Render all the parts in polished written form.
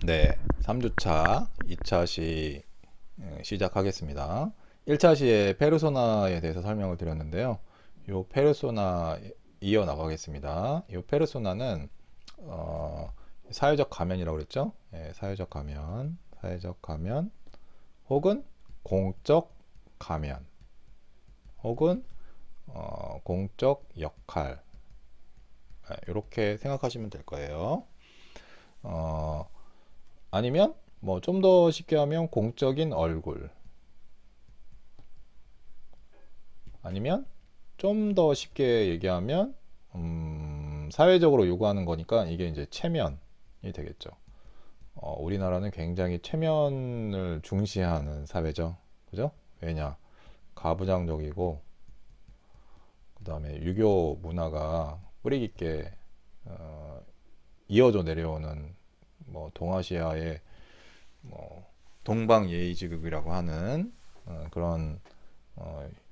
네, 3주차 2차 시 시작하겠습니다. 1차 시에 페르소나에 대해서 설명을 드렸는데요. 이 페르소나 이어나가겠습니다. 이 페르소나는 사회적 가면이라고 그랬죠? 예, 사회적 가면 혹은 공적 가면 혹은 공적 역할 이렇게 생각하시면 될 거예요. 어, 아니면 뭐 좀 더 쉽게 하면 공적인 얼굴, 아니면 좀 더 쉽게 얘기하면 사회적으로 요구하는 거니까 이게 이제 체면이 되겠죠. 우리나라는 굉장히 체면을 중시하는 사회죠. 그죠? 왜냐? 가부장적이고 그다음에 유교 문화가 뿌리 깊게 어, 이어져 내려오는 뭐 동아시아의 뭐 동방예의지국이라고 하는 그런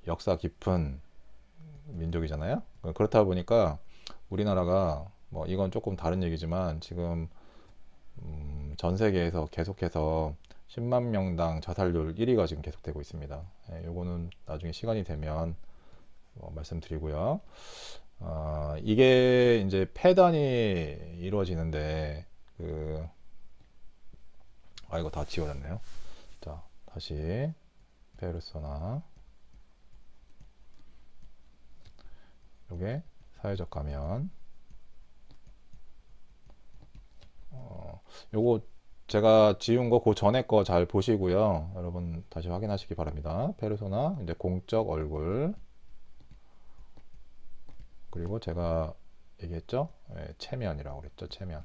역사 깊은 민족이잖아요. 그렇다 보니까 우리나라가 뭐 이건 조금 다른 얘기지만 지금 전 세계에서 계속해서 10만 명당 자살률 1위가 지금 계속되고 있습니다. 요거는 나중에 시간이 되면 말씀드리고요. 이게 이제 폐단이 이루어지는데 이거 다 지워졌네요. 자, 다시 페르소나. 요게 사회적 가면. 요거 제가 지운 거 그 전에 거 잘 보시고요. 여러분 다시 확인하시기 바랍니다. 페르소나, 이제 공적 얼굴. 그리고 제가 얘기했죠? 예, 체면이라고 그랬죠. 체면.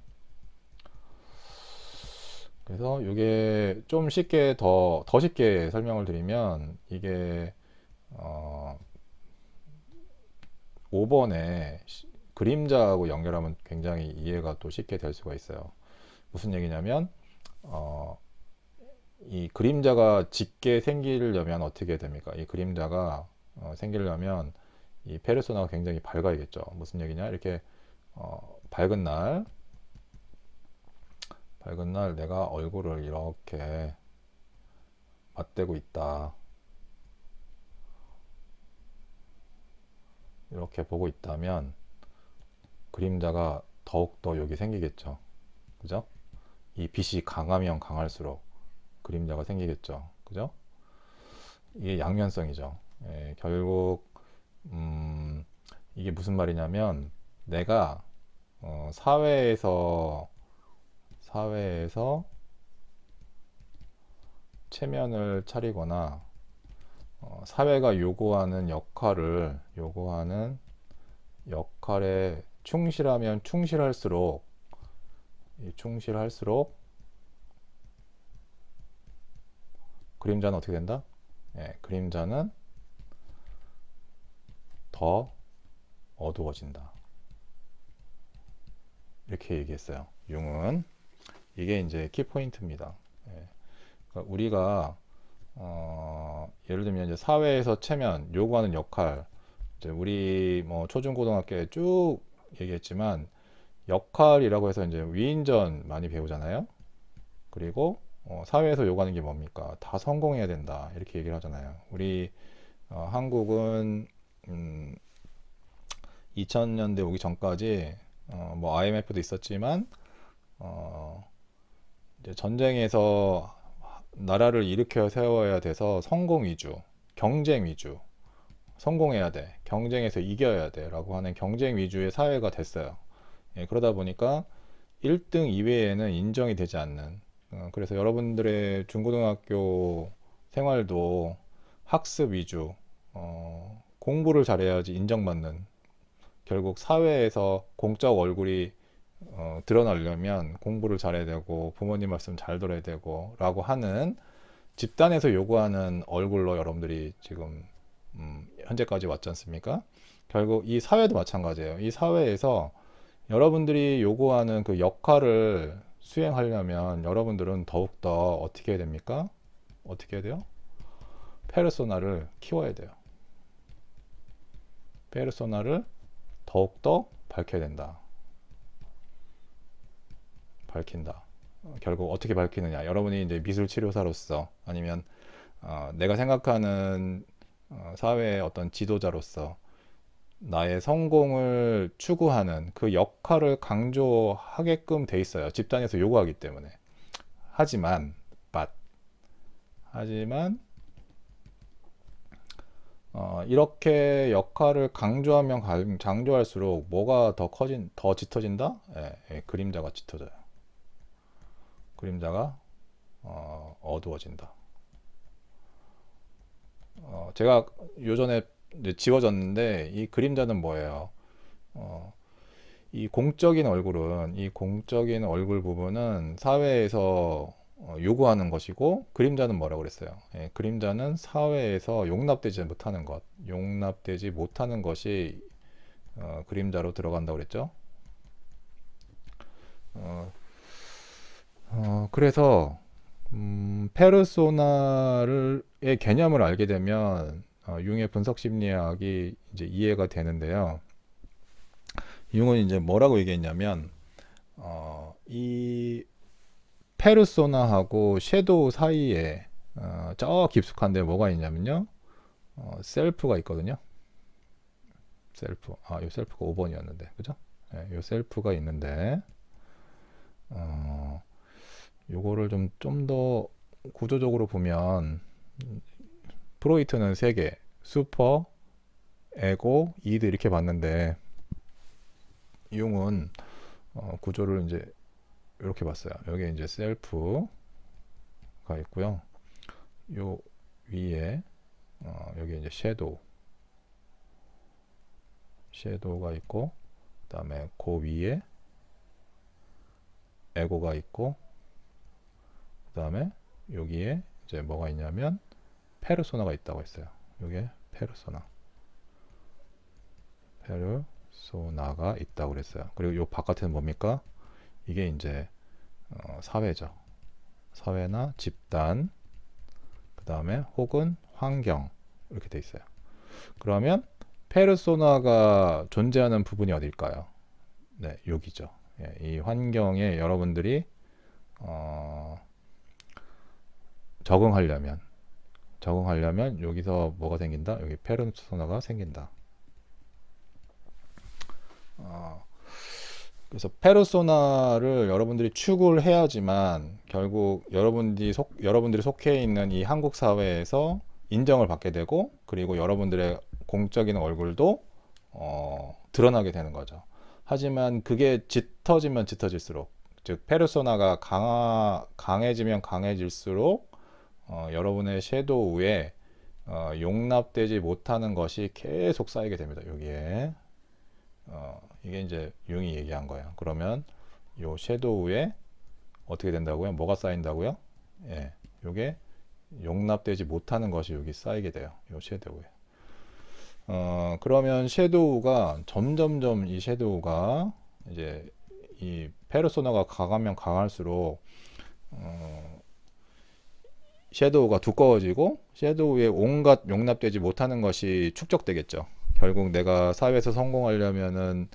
그래서 이게 좀 쉽게 더 쉽게 설명을 드리면 이게 어, 5번에 그림자하고 연결하면 굉장히 이해가 또 쉽게 될 수가 있어요. 무슨 얘기냐면 어, 이 그림자가 짙게 생기려면 어떻게 됩니까? 이 그림자가 생기려면 이 페르소나가 굉장히 밝아야겠죠. 무슨 얘기냐? 이렇게 밝은 날, 내가 얼굴을 이렇게 맞대고 있다. 이렇게 보고 있다면 그림자가 더욱더 여기 생기겠죠. 그죠? 이 빛이 강하면 강할수록 그림자가 생기겠죠. 그죠? 이게 양면성이죠. 예, 결국 음, 이게 무슨 말이냐면 내가 사회에서 체면을 차리거나 사회가 요구하는 역할에 충실하면 충실할수록 그림자는 어떻게 된다? 예, 그림자는 더 어두워진다. 이렇게 얘기했어요. 융은. 이게 이제 키포인트입니다. 예, 그러니까 우리가 예를 들면 이제 사회에서 체면 요구하는 역할, 이제 우리 뭐 초중고등학교에 쭉 얘기했지만 역할이라고 해서 이제 위인전 많이 배우잖아요. 그리고 사회에서 요구하는 게 뭡니까? 다 성공해야 된다. 이렇게 얘기를 하잖아요. 우리 한국은 2000년대 오기 전까지 뭐 IMF도 있었지만 어, 이제 전쟁에서 나라를 일으켜 세워야 돼서 성공 위주, 경쟁 위주, 성공해야 돼, 경쟁에서 이겨야 돼라고 하는 경쟁 위주의 사회가 됐어요. 예, 그러다 보니까 1등 이외에는 인정이 되지 않는 그래서 여러분들의 중고등학교 생활도 학습 위주 공부를 잘해야지 인정받는 결국 사회에서 공적 얼굴이 드러나려면 공부를 잘해야 되고 부모님 말씀 잘 들어야 되고 라고 하는 집단에서 요구하는 얼굴로 여러분들이 지금 현재까지 왔지 않습니까? 결국 이 사회도 마찬가지예요. 이 사회에서 여러분들이 요구하는 그 역할을 수행하려면 여러분들은 더욱더 어떻게 해야 됩니까? 어떻게 해야 돼요? 페르소나를 키워야 돼요. 페르소나를 더욱더 밝혀야 된다. 밝힌다. 결국 어떻게 밝히느냐. 여러분이 이제 미술 치료사로서 아니면 내가 생각하는 사회의 어떤 지도자로서 나의 성공을 추구하는 그 역할을 강조하게끔 돼 있어요. 집단에서 요구하기 때문에. 하지만, but, 하지만 이렇게 역할을 강조할수록 뭐가 더 짙어진다? 예, 예, 그림자가 짙어져요. 그림자가 어두워진다. 제가 요전에 이제 지워졌는데 이 그림자는 뭐예요? 이 공적인 얼굴 부분은 사회에서 요구하는 것이고 그림자는 뭐라고 그랬어요? 예, 그림자는 사회에서 용납되지 못하는 것이 그림자로 들어간다고 그랬죠. 그래서 페르소나의 개념을 알게 되면 융의 분석 심리학이 이제 이해가 되는데요. 융은 이제 뭐라고 얘기했냐면 이 페르소나하고 섀도우 사이에 저 깊숙한데 뭐가 있냐면요. 셀프가 있거든요. 셀프. 이 셀프가 5번이었는데, 그죠? 네, 이 셀프가 있는데, 요거를 좀 더 구조적으로 보면, 프로이트는 3개, 슈퍼, 에고, 이드 이렇게 봤는데, 융은 구조를 이제 이렇게 봤어요. 여기 이제 셀프가 있고요. 요 위에 여기 이제 섀도우가 있고, 그다음에 그 위에 에고가 있고, 그다음에 여기에 이제 뭐가 있냐면 페르소나가 있다고 했어요. 여기에 페르소나가 있다고 그랬어요. 그리고 요 바깥에는 뭡니까? 이게 이제 사회죠. 사회나 집단, 그 다음에 혹은 환경 이렇게 돼 있어요. 그러면 페르소나가 존재하는 부분이 어딜까요? 네, 여기죠. 예, 이 환경에 여러분들이 적응하려면 여기서 뭐가 생긴다? 여기 페르소나가 생긴다. 그래서 페르소나를 여러분들이 추구를 해야지만 결국 여러분들이 속해 있는 이 한국 사회에서 인정을 받게 되고 그리고 여러분들의 공적인 얼굴도 드러나게 되는 거죠. 하지만 그게 짙어질수록 즉 페르소나가 강해지면 강해질수록 여러분의 섀도우에 용납되지 못하는 것이 계속 쌓이게 됩니다. 여기에 이게 이제 융이 얘기한 거예요. 그러면 요 섀도우에 어떻게 된다고요? 뭐가 쌓인다고요? 예, 요게 용납되지 못하는 것이 여기 쌓이게 돼요. 요 섀도우에. 그러면 섀도우가 점점점 이 섀도우가 이제 이 페르소나가 강하면 강할수록 섀도우가 두꺼워지고 섀도우에 온갖 용납되지 못하는 것이 축적되겠죠. 결국 내가 사회에서 성공하려면은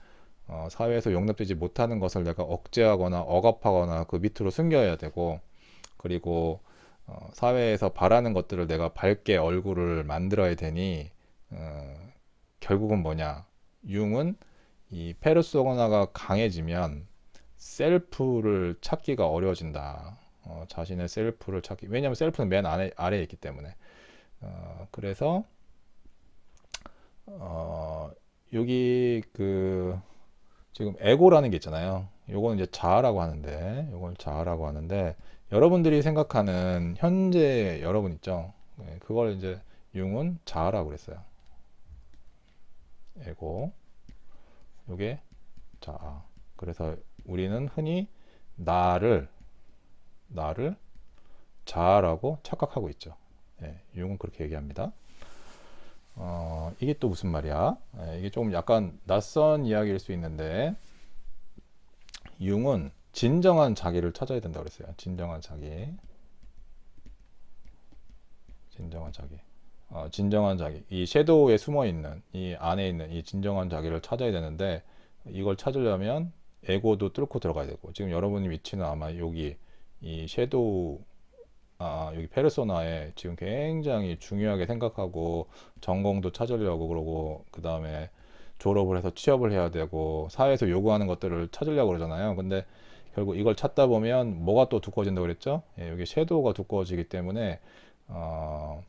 사회에서 용납되지 못하는 것을 내가 억제하거나 억압하거나 그 밑으로 숨겨야 되고 그리고 사회에서 바라는 것들을 내가 밝게 얼굴을 만들어야 되니 결국은 뭐냐 융은 이 페르소나가 강해지면 셀프를 찾기가 어려워진다. 자신의 셀프를 찾기 왜냐하면 셀프는 맨 아래에 있기 때문에 그래서 여기 그 지금 에고라는 게 있잖아요. 요거는 이제 자아라고 하는데, 요걸 자아라고 하는데, 여러분들이 생각하는 현재 여러분 있죠? 네, 그걸 이제 융은 자아라고 그랬어요. 에고, 요게 자아. 그래서 우리는 흔히 나를 자아라고 착각하고 있죠. 네, 융은 그렇게 얘기합니다. 이게 또 무슨 말이야? 이게 조금 약간 낯선 이야기일 수 있는데, 융은 진정한 자기를 찾아야 된다고 그랬어요. 진정한 자기. 진정한 자기. 이 섀도우에 숨어 있는, 이 안에 있는 이 진정한 자기를 찾아야 되는데, 이걸 찾으려면 에고도 뚫고 들어가야 되고, 지금 여러분의 위치는 아마 여기 이 섀도우 여기 페르소나에 지금 굉장히 중요하게 생각하고 전공도 찾으려고 그러고 그 다음에 졸업을 해서 취업을 해야 되고 사회에서 요구하는 것들을 찾으려고 그러잖아요. 근데 결국 이걸 찾다 보면 뭐가 또 두꺼워진다고 그랬죠? 예, 여기 섀도우가 두꺼워지기 때문에 어,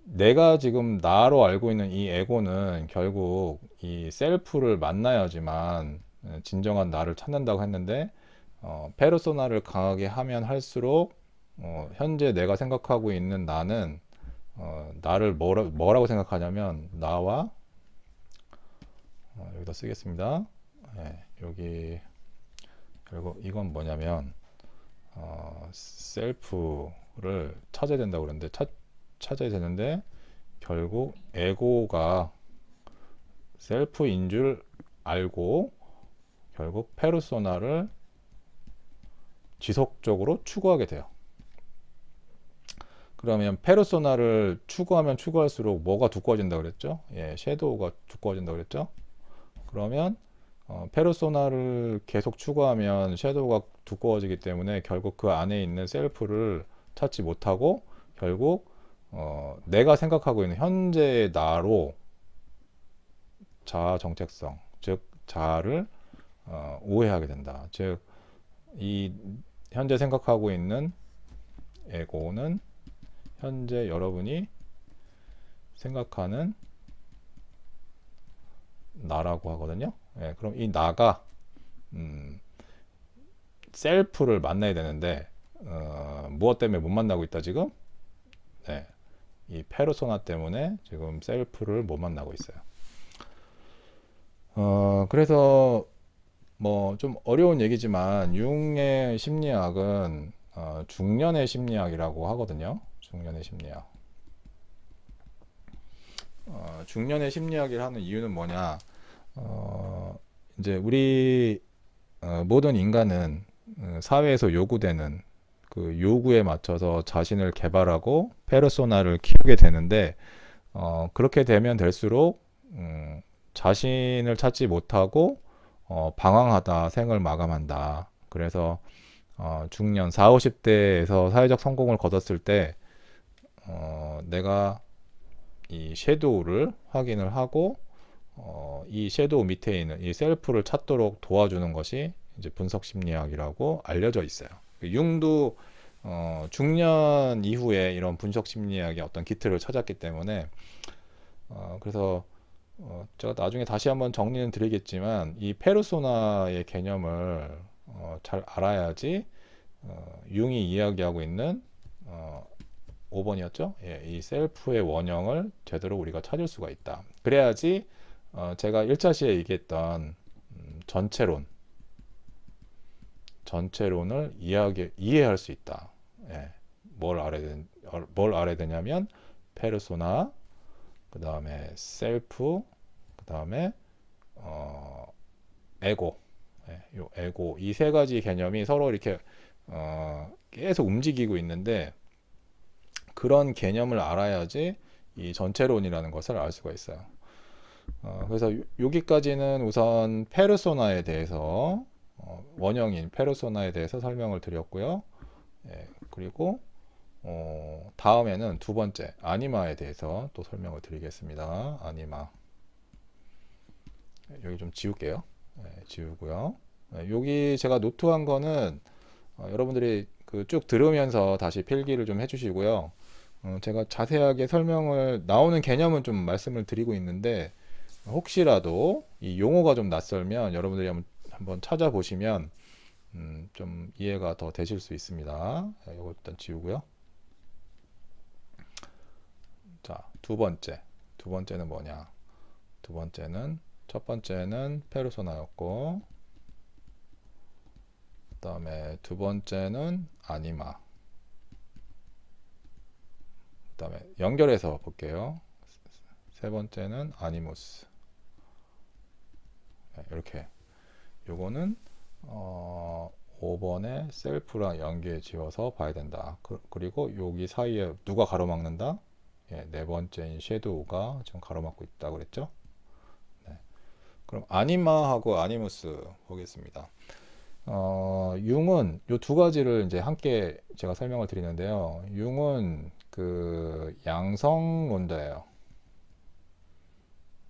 내가 지금 나로 알고 있는 이 에고는 결국 이 셀프를 만나야지만 진정한 나를 찾는다고 했는데 페르소나를 강하게 하면 할수록 현재 내가 생각하고 있는 나는 나를 뭐라고 생각하냐면 나와 여기다 쓰겠습니다. 네, 여기 결국 이건 뭐냐면 셀프를 찾아야 된다고 그러는데 찾아야 되는데 결국 에고가 셀프인 줄 알고 결국 페르소나를 지속적으로 추구하게 돼요. 그러면 페르소나를 추구하면 추구할수록 뭐가 두꺼워진다고 그랬죠? 예, 섀도우가 두꺼워진다고 그랬죠? 그러면 페르소나를 계속 추구하면 섀도우가 두꺼워지기 때문에 결국 그 안에 있는 셀프를 찾지 못하고 결국 내가 생각하고 있는 현재의 나로 자아 정체성, 즉 자아를 오해하게 된다. 즉 이 현재 생각하고 있는 에고는 현재 여러분이 생각하는 나라고 하거든요. 예, 그럼 이 나가 셀프를 만나야 되는데 무엇 때문에 못 만나고 있다 지금? 네, 이 페르소나 때문에 지금 셀프를 못 만나고 있어요. 그래서 뭐 좀 어려운 얘기지만 융의 심리학은 중년의 심리학이라고 하거든요. 중년의 심리학. 중년의 심리학을 하는 이유는 뭐냐? 이제 우리 모든 인간은 사회에서 요구되는 그 요구에 맞춰서 자신을 개발하고 페르소나를 키우게 되는데 그렇게 되면 될수록 자신을 찾지 못하고 방황하다 생을 마감한다. 그래서 중년 4, 50대에서 사회적 성공을 거뒀을 때 내가 이 섀도우를 확인을 하고 이 섀도우 밑에 있는 이 셀프를 찾도록 도와주는 것이 이제 분석 심리학이라고 알려져 있어요. 융도 중년 이후에 이런 분석 심리학의 어떤 기틀을 찾았기 때문에 그래서 제가 나중에 다시 한번 정리는 드리겠지만 이 페르소나의 개념을 잘 알아야지 융이 이야기하고 있는 5번이었죠? 예, 이 셀프의 원형을 제대로 우리가 찾을 수가 있다. 그래야지 제가 1차 시에 얘기했던 전체론을 이해할 수 있다. 예, 뭘 알아야 되냐면 페르소나, 그 다음에 셀프, 그 다음에 에고, 예, 요 에고 이 세 가지 개념이 서로 이렇게 계속 움직이고 있는데 그런 개념을 알아야지 이 전체론이라는 것을 알 수가 있어요. 그래서 여기까지는 우선 페르소나에 대해서 원형인 페르소나에 대해서 설명을 드렸고요. 예, 그리고 다음에는 두 번째 아니마에 대해서 또 설명을 드리겠습니다. 아니마 여기 좀 지울게요. 예, 지우고요. 예, 여기 제가 노트한 거는 여러분들이 그 쭉 들으면서 다시 필기를 좀 해주시고요. 제가 자세하게 설명을 나오는 개념은 좀 말씀을 드리고 있는데 혹시라도 이 용어가 좀 낯설면 여러분들이 한번 찾아보시면 좀 이해가 더 되실 수 있습니다. 이거 일단 지우고요. 자, 두 번째는 뭐냐? 첫 번째는 페르소나였고, 그 다음에 두 번째는 아니마. 그 다음에 연결해서 볼게요. 세 번째는 아니무스. 네, 이렇게. 요거는 5번에 셀프랑 연계 지어서 봐야 된다. 그리고 여기 사이에 누가 가로막는다? 예, 네 번째인 섀도우가 지금 가로막고 있다 그랬죠? 네. 그럼 아니마하고 아니무스 보겠습니다. 융은 요 두 가지를 이제 함께 제가 설명을 드리는데요. 융은 그 양성론자예요.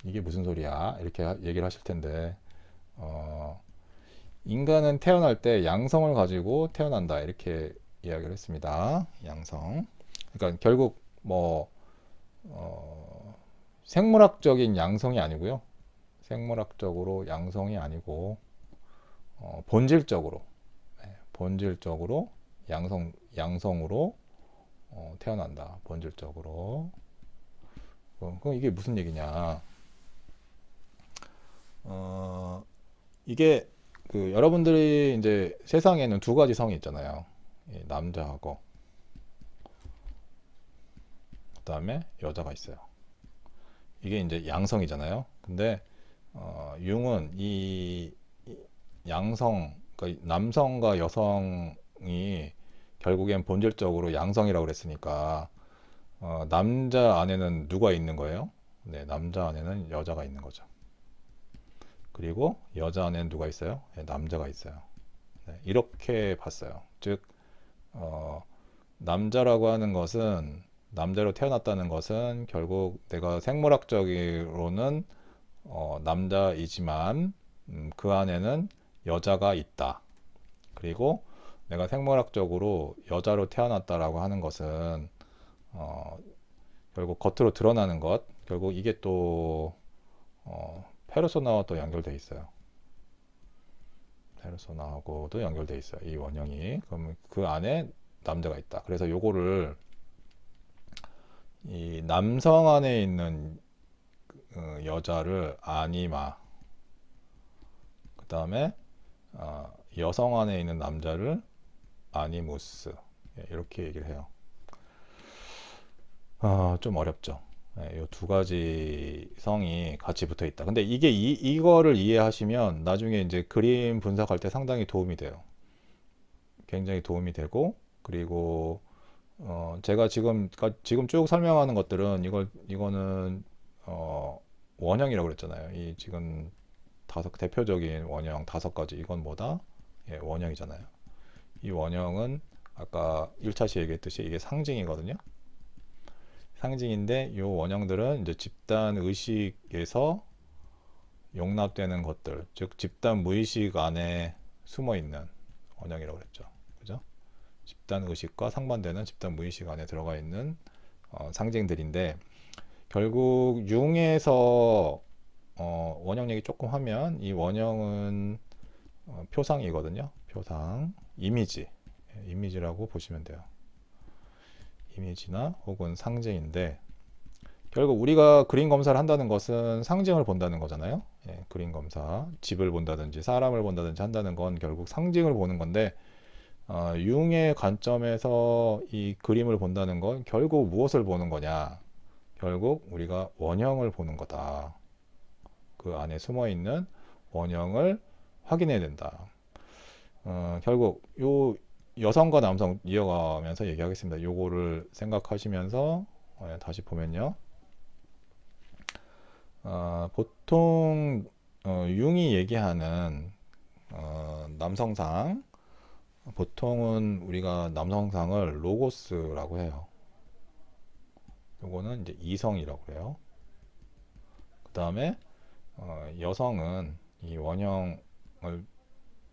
이게 무슨 소리야? 이렇게 얘기를 하실 텐데, 어, 인간은 태어날 때 양성을 가지고 태어난다. 이렇게 이야기를 했습니다. 양성. 그러니까 결국 뭐, 생물학적인 양성이 아니고요. 생물학적으로 양성이 아니고, 본질적으로, 본질적으로 양성으로 태어난다. 본질적으로. 그럼 이게 무슨 얘기냐? 어, 이게 그 여러분들이 이제 세상에는 두 가지 성이 있잖아요. 남자하고 그다음에 여자가 있어요. 이게 이제 양성이잖아요. 근데 융은 이 양성, 그러니까 남성과 여성이 결국엔 본질적으로 양성이라고 그랬으니까 남자 안에는 누가 있는 거예요? 네, 남자 안에는 여자가 있는 거죠. 그리고 여자 안에는 누가 있어요? 네, 남자가 있어요. 네, 이렇게 봤어요. 즉, 어, 남자라고 하는 것은 남자로 태어났다는 것은 결국 내가 생물학적으로는 남자이지만 그 안에는 여자가 있다. 그리고 내가 생물학적으로 여자로 태어났다라고 하는 것은 어, 결국 겉으로 드러나는 것, 결국 이게 또 페르소나와 또 연결돼 있어요. 페르소나하고도 연결돼 있어요. 이 원형이. 그럼 그 안에 남자가 있다. 그래서 요거를 이 남성 안에 있는 여자를 아니마, 그 다음에 여성 안에 있는 남자를 아니무스, 이렇게 얘기를 해요. 좀 어렵죠. 이 두 가지 성이 같이 붙어 있다. 근데 이게 이거를 이해하시면 나중에 이제 그림 분석할 때 상당히 도움이 돼요. 굉장히 도움이 되고, 그리고 제가 지금 쭉 설명하는 것들은 이거는 원형이라고 그랬잖아요. 이 지금 대표적인 원형 다섯 가지, 이건 뭐다? 예, 원형이잖아요. 이 원형은 아까 1차시 얘기했듯이 이게 상징이거든요. 상징인데 이 원형들은 이제 집단 의식에서 용납되는 것들, 즉 집단 무의식 안에 숨어 있는 원형이라고 그랬죠. 그죠? 집단 의식과 상반되는 집단 무의식 안에 들어가 있는 상징들인데, 결국 융에서 원형 얘기 조금 하면, 이 원형은 표상이거든요. 표상, 이미지라고 보시면 돼요. 이미지나 혹은 상징인데, 결국 우리가 그림 검사를 한다는 것은 상징을 본다는 거잖아요. 예, 그림 검사, 집을 본다든지 사람을 본다든지 한다는 건 결국 상징을 보는 건데, 융의 관점에서 이 그림을 본다는 건 결국 무엇을 보는 거냐? 결국 우리가 원형을 보는 거다. 그 안에 숨어 있는 원형을 확인해야 된다. 결국 요 여성과 남성 이어가면서 얘기하겠습니다. 요거를 생각하시면서 다시 보면요. 보통 융이 얘기하는 남성상, 보통은 우리가 남성상을 로고스라고 해요. 요거는 이제 이성이라고 해요. 그 다음에 여성은 이 원형을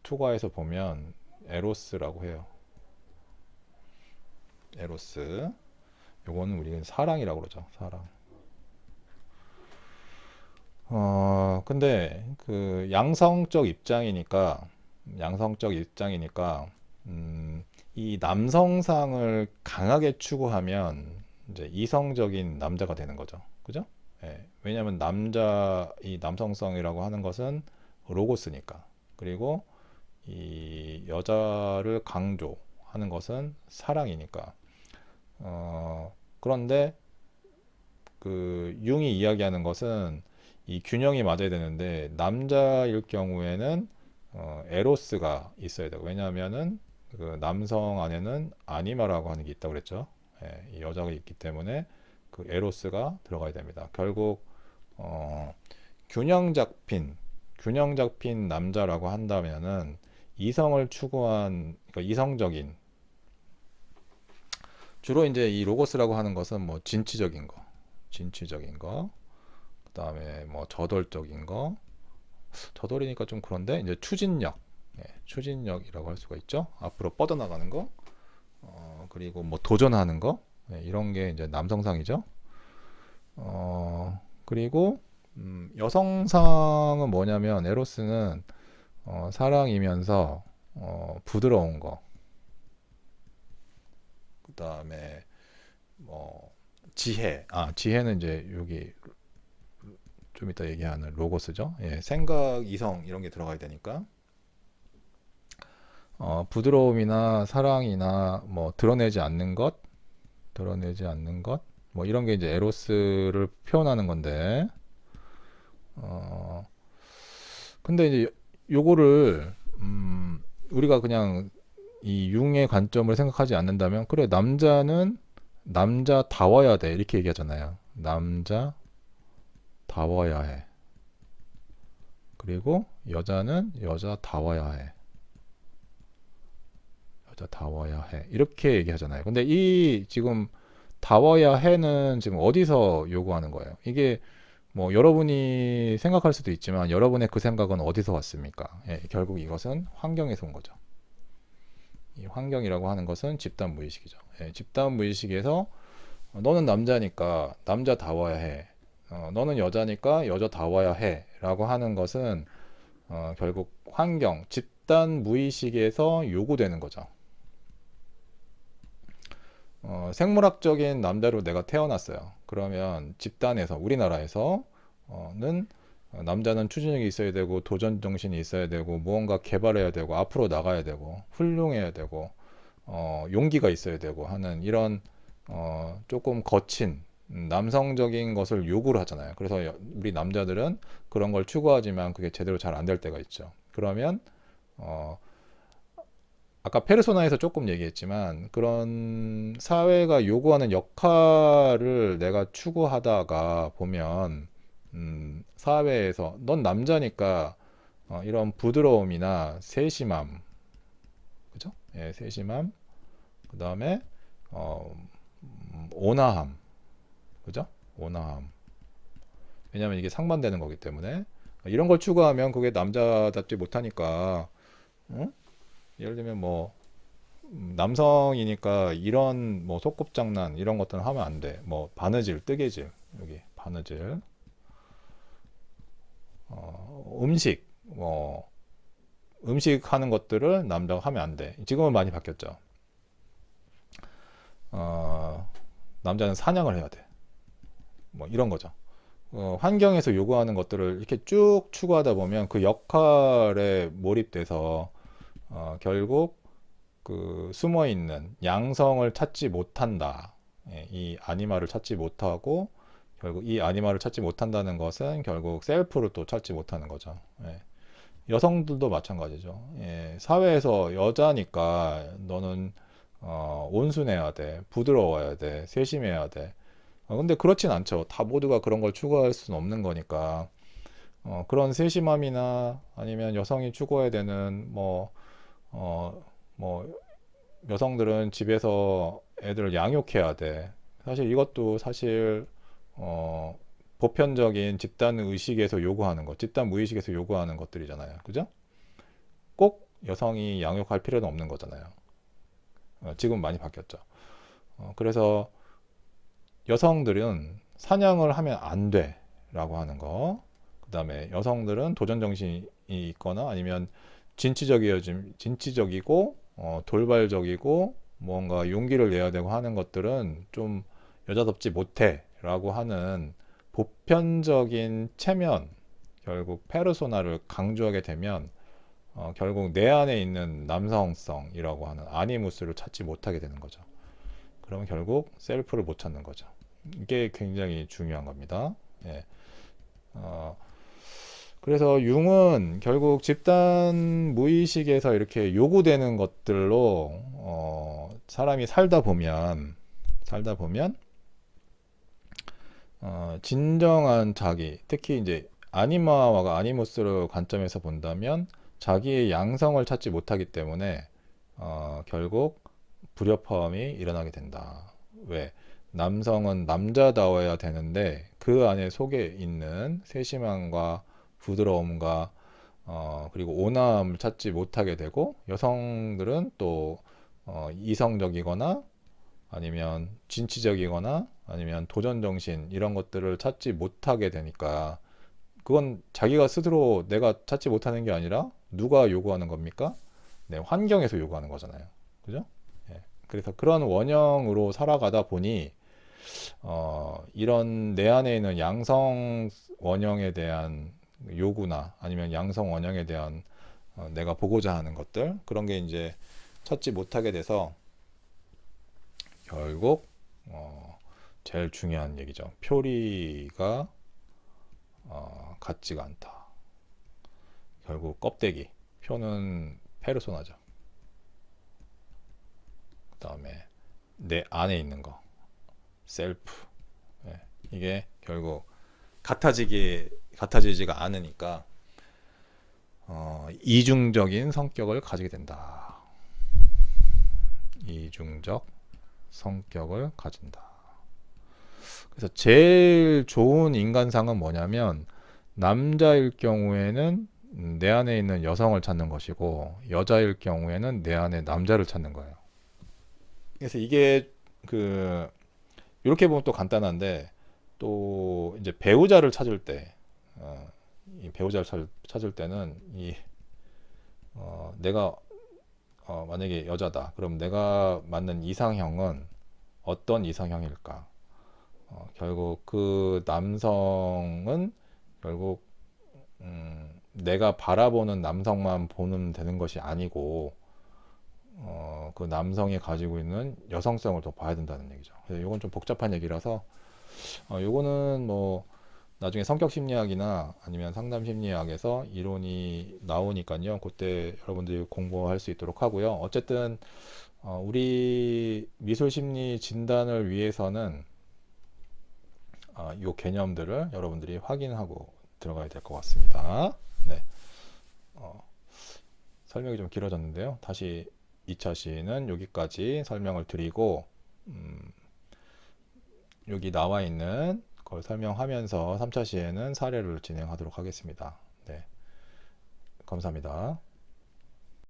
투과해서 보면 에로스라고 해요. 에로스. 요거는 우리는 사랑이라고 그러죠. 사랑. 근데 그 양성적 입장이니까, 이 남성상을 강하게 추구하면 이제 이성적인 남자가 되는 거죠. 그죠? 예, 왜냐하면 이 남성성이라고 하는 것은 로고스니까. 그리고 이 여자를 강조하는 것은 사랑이니까. 그런데 그 융이 이야기하는 것은 이 균형이 맞아야 되는데, 남자일 경우에는 에로스가 있어야 되고, 왜냐하면은 그 남성 안에는 아니마라고 하는 게 있다고 그랬죠. 예, 이 여자가 있기 때문에 그 에로스가 들어가야 됩니다. 결국 균형 잡힌 남자라고 한다면은 이성을 추구한, 그러니까 이성적인, 주로 이제 이 로고스라고 하는 것은 뭐 진취적인 거, 그다음에 뭐 저돌적인 거, 저돌이니까 좀 그런데 이제 추진력, 추진력이라고 할 수가 있죠. 앞으로 뻗어나가는 거, 그리고 뭐 도전하는 거, 이런 게 이제 남성상이죠. 그리고 여성상은 뭐냐면 에로스는 사랑이면서 부드러운 거, 그다음에 뭐 지혜는 이제 여기 좀 이따 얘기하는 로고스죠. 생각, 이성 이런 게 들어가야 되니까 부드러움이나 사랑이나 뭐 드러내지 않는 것, 뭐 이런 게 이제 에로스를 표현하는 건데, 근데 이제 요거를 우리가 그냥 이 융의 관점을 생각하지 않는다면, 그래 남자는 남자다워야 돼 이렇게 얘기하잖아요. 남자다워야 해. 그리고 여자는 여자다워야 해. 여자다워야 해. 이렇게 얘기하잖아요. 근데 이 지금 다워야 해는 지금 어디서 요구하는 거예요? 이게 뭐 여러분이 생각할 수도 있지만 여러분의 그 생각은 어디서 왔습니까? 결국 이것은 환경에서 온 거죠. 이 환경이라고 하는 것은 집단 무의식이죠. 집단 무의식에서 너는 남자니까 남자다워야 해. 너는 여자니까 여자다워야 해. 라고 하는 것은 결국 환경, 집단 무의식에서 요구되는 거죠. 생물학적인 남자로 내가 태어났어요. 그러면 집단에서, 우리나라에서는 남자는 추진력이 있어야 되고 도전 정신이 있어야 되고 무언가 개발해야 되고 앞으로 나가야 되고 훌륭해야 되고 용기가 있어야 되고 하는 이런 조금 거친 남성적인 것을 요구를 하잖아요. 그래서 우리 남자들은 그런 걸 추구하지만 그게 제대로 잘 안 될 때가 있죠. 그러면 아까 페르소나에서 조금 얘기했지만 그런 사회가 요구하는 역할을 내가 추구하다가 보면 사회에서 넌 남자니까 이런 부드러움이나 세심함, 그죠? 세심함, 그 다음에 온화함, 그죠? 온화함. 왜냐하면 이게 상반되는 거기 때문에 이런 걸 추구하면 그게 남자답지 못하니까, 응? 예를 들면 뭐 남성이니까 이런 뭐 소꿉장난 이런 것들은 하면 안 돼. 뭐 바느질, 뜨개질, 여기 바느질, 뭐 음식 하는 것들을 남자가 하면 안 돼. 지금은 많이 바뀌었죠. 남자는 사냥을 해야 돼. 뭐 이런 거죠. 환경에서 요구하는 것들을 이렇게 쭉 추구하다 보면 그 역할에 몰입돼서 결국 그 숨어 있는 양성을 찾지 못한다. 이 아니마를 찾지 못하고 결국 이 아니마를 찾지 못한다는 것은 결국 셀프를 또 찾지 못하는 거죠. 여성들도 마찬가지죠. 사회에서 여자니까 너는 온순해야 돼, 부드러워야 돼, 세심해야 돼. 근데 그렇진 않죠. 다 모두가 그런 걸 추구할 수는 없는 거니까 그런 세심함이나 아니면 여성이 추구해야 되는 뭐 여성들은 집에서 애들을 양육해야 돼. 사실 이것도 사실 보편적인 집단 의식에서 요구하는 것, 집단 무의식에서 요구하는 것들이잖아요. 그죠? 꼭 여성이 양육할 필요는 없는 거잖아요. 지금 많이 바뀌었죠. 그래서 여성들은 사냥을 하면 안 돼 라고 하는 거, 그 다음에 여성들은 도전 정신이 있거나 아니면 진취적이고 돌발적이고 뭔가 용기를 내야 되고 하는 것들은 좀 여자답지 못해 라고 하는 보편적인 체면, 결국 페르소나를 강조하게 되면 결국 내 안에 있는 남성성이라고 하는 아니무스를 찾지 못하게 되는 거죠. 그러면 결국 셀프를 못 찾는 거죠. 이게 굉장히 중요한 겁니다. 그래서 융은 결국 집단 무의식에서 이렇게 요구되는 것들로 사람이 살다 보면 진정한 자기, 특히 이제 아니마와 아니무스를 관점에서 본다면 자기의 양성을 찾지 못하기 때문에 결국 불협화음이 일어나게 된다. 왜? 남성은 남자다워야 되는데 그 안에 속에 있는 세심함과 부드러움과 그리고 온화함을 찾지 못하게 되고, 여성들은 또 이성적이거나 아니면 진취적이거나 아니면 도전정신 이런 것들을 찾지 못하게 되니까, 그건 자기가 스스로 내가 찾지 못하는 게 아니라 누가 요구하는 겁니까? 네, 환경에서 요구하는 거잖아요. 그죠? 예. 그래서 그런 원형으로 살아가다 보니 이런 내 안에 있는 양성 원형에 대한 요구나 아니면 양성 원형에 대한 내가 보고자 하는 것들, 그런 게 이제 찾지 못하게 돼서 결국 제일 중요한 얘기죠. 표리가 같지가 않다. 결국 껍데기, 표는 페르소나죠. 그 다음에 내 안에 있는 거, 셀프. 예, 이게 결국 같아지지가 않으니까 이중적인 성격을 가지게 된다. 이중적 성격을 가진다. 그래서 제일 좋은 인간상은 뭐냐면, 남자일 경우에는 내 안에 있는 여성을 찾는 것이고, 여자일 경우에는 내 안에 남자를 찾는 거예요. 그래서 이게 이렇게 보면 또 간단한데, 또 이제 배우자를 찾을 때, 이 배우자를 찾을 때는 내가 만약에 여자다, 그럼 내가 맞는 이상형은 어떤 이상형일까? 결국 그 남성은 결국 내가 바라보는 남성만 보면 되는 것이 아니고, 그 남성이 가지고 있는 여성성을 더 봐야 된다는 얘기죠. 그래서 이건 좀 복잡한 얘기라서 요거는 뭐 나중에 성격 심리학이나 아니면 상담 심리학에서 이론이 나오니까요, 그때 여러분들이 공부할 수 있도록 하고요. 어쨌든 우리 미술 심리 진단을 위해서는 이 개념들을 여러분들이 확인하고 들어가야 될 것 같습니다. 네. 설명이 좀 길어졌는데요. 다시 2차 시는 여기까지 설명을 드리고, 여기 나와 있는 걸 설명하면서 3차 시에는 사례를 진행하도록 하겠습니다. 네. 감사합니다.